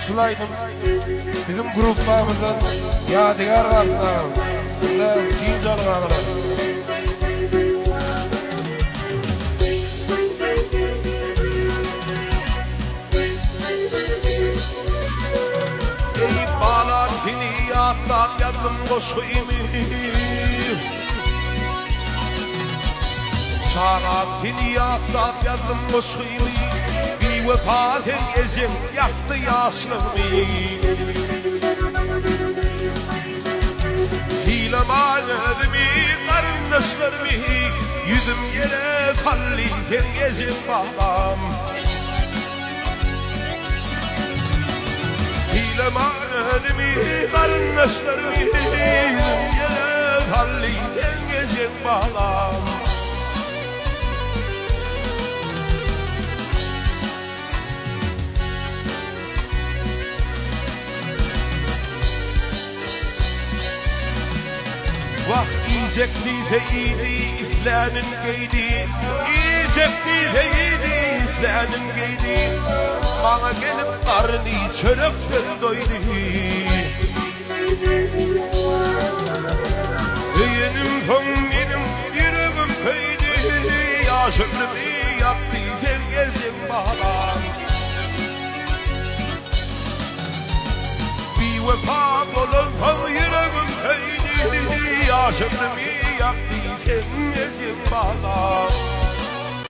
Şulaydım. Bizim gruplarımızdan yadigar varlar. Bunlar din zararlar. Ey bağlar hiliyatlar yandım koşuyum. Sana hiliyatlar yandım koşuyum. Bir vefatın ezim yaktı yaşlımı. Hilem ağladımı karındaşlarımı. Yüzüm yere falliyken ezim bağlam. Hilem ağladımı karındaşlarımı. Yüzüm yere falliyken ezim bağlam. Vah izekli deydi iflanin geydi. İzekli deydi iflanin geydi. Bana gelip karnı çörükten doydu. Yeğenim benim yüreğim köydi. Yaşımı yaktı gezim bağlam. Bir vefa olursa yüreğim köydi. Yaşımı yaktı gezim bağlam.